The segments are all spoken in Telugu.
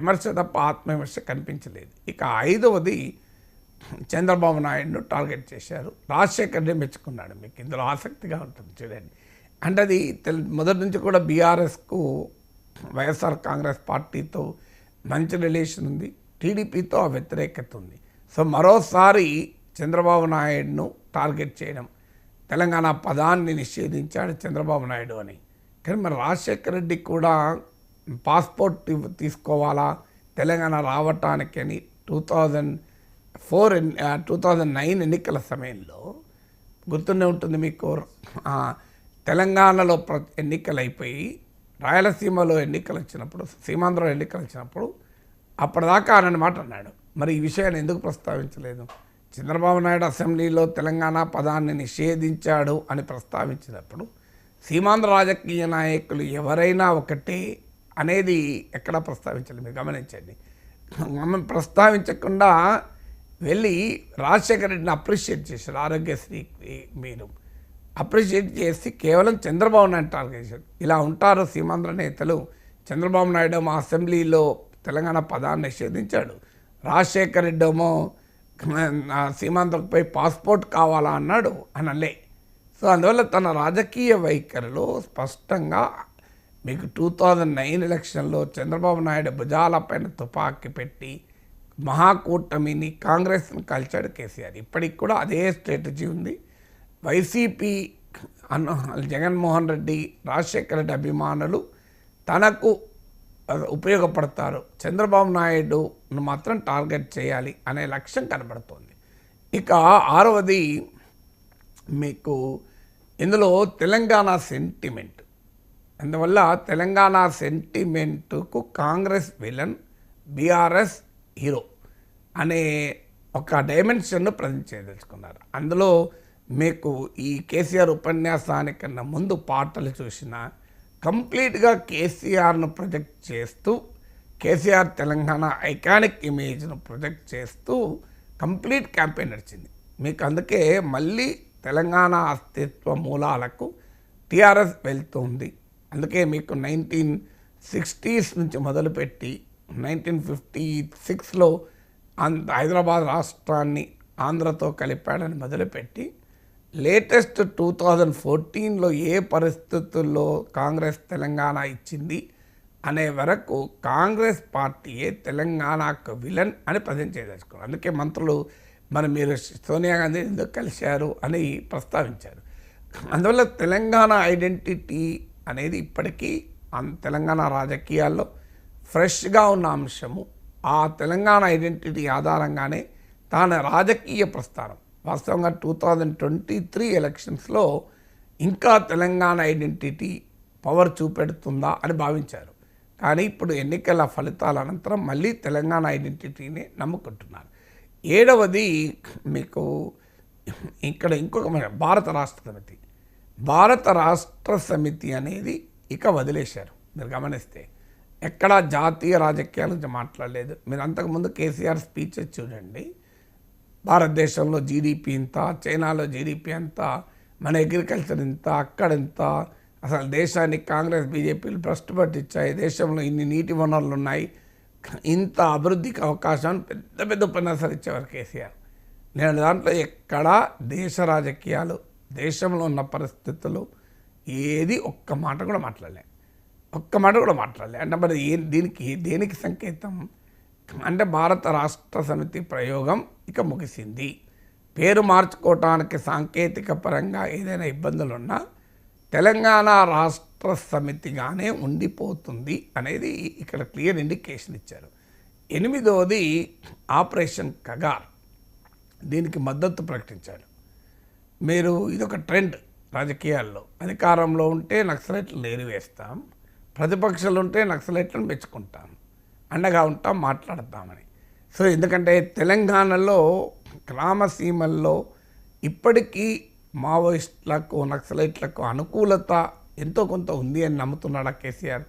విమర్శ తప్ప ఆత్మవిమర్శ కనిపించలేదు. ఇక ఐదవది చంద్రబాబు నాయుడును టార్గెట్ చేశారు. రాజశేఖర్ రెడ్డి మెచ్చుకున్నాడు. మీకు ఇందులో ఆసక్తిగా ఉంటుంది చూడండి. అంటే అది మొదటి నుంచి కూడా బీఆర్ఎస్కు వైఎస్ఆర్ కాంగ్రెస్ పార్టీతో మంచి రిలేషన్ ఉంది, టీడీపీతో ఆ వ్యతిరేకత ఉంది. సో మరోసారి చంద్రబాబు నాయుడును టార్గెట్ చేయడం, తెలంగాణ పదాన్ని నిషేధించాడు చంద్రబాబు నాయుడు అని. కానీ మరి రాజశేఖర రెడ్డి కూడా పాస్పోర్ట్ తీసుకోవాలా తెలంగాణ రావటానికి అని 2009 ఎన్నికల సమయంలో గుర్తుండే ఉంటుంది మీకు. తెలంగాణలో ఎన్నికలు అయిపోయి రాయలసీమలో ఎన్నికలు వచ్చినప్పుడు, సీమాంధ్రలో ఎన్నికలు వచ్చినప్పుడు అప్పటిదాకా ఆయన మాట అన్నాడు. మరి ఈ విషయాన్ని ఎందుకు ప్రస్తావించలేదు? చంద్రబాబు నాయుడు అసెంబ్లీలో తెలంగాణ పదాన్ని నిషేధించాడు అని ప్రస్తావించినప్పుడు సీమాంధ్ర రాజకీయ నాయకులు ఎవరైనా ఒకటే అనేది ఎక్కడా ప్రస్తావించలేదు. మీరు గమనించండి. ప్రస్తావించకుండా వెళ్ళి రాజశేఖర రెడ్డిని అప్రిషియేట్ చేశారు. ఆరోగ్యశ్రీ మీరు అప్రిషియేట్ చేసి కేవలం చంద్రబాబు నాయుడు టార్గెట్ చేశారు. ఇలా ఉంటారు సీమాంధ్ర నేతలు. చంద్రబాబు నాయుడు మా అసెంబ్లీలో తెలంగాణ పదాన్ని నిషేధించాడు, రాజశేఖర రెడ్డి ఏమో సీమాంధ్రపై పాస్పోర్ట్ కావాలా అన్నాడు అనలే. సో అందువల్ల తన రాజకీయ వైఖరిలో స్పష్టంగా మీకు 2009 ఎలక్షన్లో చంద్రబాబు నాయుడు భుజాలపైన తుపాకీ పెట్టి మహాకూటమిని కాంగ్రెస్ని కలిచాడు కేసీఆర్. ఇప్పటికి కూడా అదే స్ట్రాటజీ ఉంది. వైసీపీ జగన్మోహన్ రెడ్డి, రాజశేఖర రెడ్డి అభిమానులు తనకు ఉపయోగపడతారు, చంద్రబాబు నాయుడును మాత్రం టార్గెట్ చేయాలి అనే లక్ష్యం కనబడుతోంది. ఇక ఆరవది మీకు ఇందులో తెలంగాణ సెంటిమెంట్. అందువల్ల తెలంగాణ సెంటిమెంటుకు కాంగ్రెస్ విలన్, బీఆర్ఎస్ హీరో అనే ఒక డైమెన్షన్ను ప్రజెంట్ చేయదలుచుకున్నారు. అందులో మీకు ఈ కేసీఆర్ ఉపన్యాసానికన్నా ముందు పాటలు చూసినా కంప్లీట్గా కేసీఆర్ను ప్రొజెక్ట్ చేస్తూ, కేసీఆర్ తెలంగాణ ఐకానిక్ ఇమేజ్ను ప్రొజెక్ట్ చేస్తూ కంప్లీట్ క్యాంపెయిన్ నడిచింది. మీకు అందుకే మళ్ళీ తెలంగాణ అస్తిత్వ మూలాలకు టీఆర్ఎస్ వెళ్తుంది. అందుకే మీకు 1960s నుంచి మొదలుపెట్టి 1956లో హైదరాబాద్ రాష్ట్రాన్ని ఆంధ్రతో కలిపాడని మొదలుపెట్టి లేటెస్ట్ 2014లో ఏ పరిస్థితుల్లో కాంగ్రెస్ తెలంగాణ ఇచ్చింది అనే వరకు కాంగ్రెస్ పార్టీయే తెలంగాణకు విలన్ అని ప్రజెంట్ చేయదలుచుకున్నారు. అందుకే మంత్రులు మీరు సోనియా గాంధీ ఎందుకు కలిశారు అని ప్రస్తావించారు. అందువల్ల తెలంగాణ ఐడెంటిటీ అనేది ఇప్పటికీ తెలంగాణ రాజకీయాల్లో ఫ్రెష్గా ఉన్న అంశము. ఆ తెలంగాణ ఐడెంటిటీ ఆధారంగానే తాను రాజకీయ ప్రస్థానం వాస్తవంగా 2023 ఎలక్షన్స్లో ఇంకా తెలంగాణ ఐడెంటిటీ పవర్ చూపెడుతుందా అని భావించారు. కానీ ఇప్పుడు ఎన్నికల ఫలితాల అనంతరం మళ్ళీ తెలంగాణ ఐడెంటిటీని నమ్ముకుంటున్నారు. ఏడవది మీకు ఇక్కడ ఇంకొక భారత రాష్ట్ర సమితి. భారత రాష్ట్ర సమితి అనేది ఇక వదిలేశారు. మీరు గమనిస్తే ఎక్కడా జాతీయ రాజకీయాల గురించి మాట్లాడలేదు. మీరు అంతకుముందు కేసీఆర్ స్పీచెస్ చూడండి. భారతదేశంలో జీడిపి ఇంత, చైనాలో జీడిపి అంత, మన అగ్రికల్చర్ ఇంత, అక్కడింత, అసలు దేశానికి కాంగ్రెస్ బీజేపీలు భ్రష్టు పట్టించాయి, దేశంలో ఇన్ని నీటి వనరులు ఉన్నాయి, ఇంత అభివృద్ధికి అవకాశం పెద్ద పెద్ద ఉపన్యాసాలు ఇచ్చేవారు కేసీఆర్. నేను దాంట్లో ఎక్కడా దేశ రాజకీయాలు, దేశంలో ఉన్న పరిస్థితులు ఏది ఒక్క మాట కూడా మాట్లాడలే. అంటే మరి దేనికి సంకేతం అంటే భారత రాష్ట్ర సమితి ప్రయోగం ఇక ముగిసింది. పేరు మార్చుకోవటానికి సాంకేతిక పరంగా ఏదైనా ఇబ్బందులు ఉన్నా తెలంగాణ రాష్ట్ర సమితిగానే ఉండిపోతుంది అనేది ఇక్కడ క్లియర్ ఇండికేషన్ ఇచ్చారు. ఎనిమిదవది ఆపరేషన్ కగార్. దీనికి మద్దతు ప్రకటించారు. మీరు ఇదొక ట్రెండ్ రాజకీయాల్లో. అధికారంలో ఉంటే నక్సలైట్లను ఏరివేస్తాం, ప్రతిపక్షాలు ఉంటే నక్సలైట్లను మెచ్చుకుంటాం, అండగా ఉంటాం, మాట్లాడతామని. సో ఎందుకంటే తెలంగాణలో గ్రామసీమల్లో ఇప్పటికీ మావోయిస్టులకు, నక్సలైట్లకు అనుకూలత ఎంతో కొంత ఉంది అని నమ్ముతున్నాడా కేసీఆర్?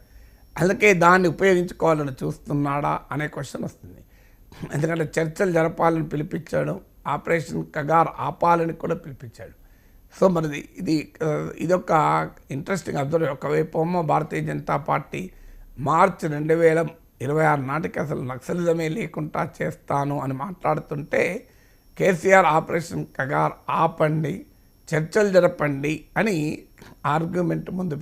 అందుకే దాన్ని ఉపయోగించుకోవాలని చూస్తున్నాడా అనే క్వశ్చన్ వస్తుంది. ఎందుకంటే చర్చలు జరపాలని పిలిపించాడు, ఆపరేషన్ కగార్ ఆపాలని కూడా పిలిపించాడు. సో మరి ఇదొక ఇంట్రెస్టింగ్ అబ్జర్వ్. ఒకవైపు భారతీయ జనతా పార్టీ మార్చి 26 నాటికి అసలు నక్సలిజమే లేకుండా చేస్తాను అని మాట్లాడుతుంటే కేసీఆర్ ఆపరేషన్ కగార్ ఆపండి, చర్చలు జరపండి అని ఆర్గ్యుమెంట్ ముందు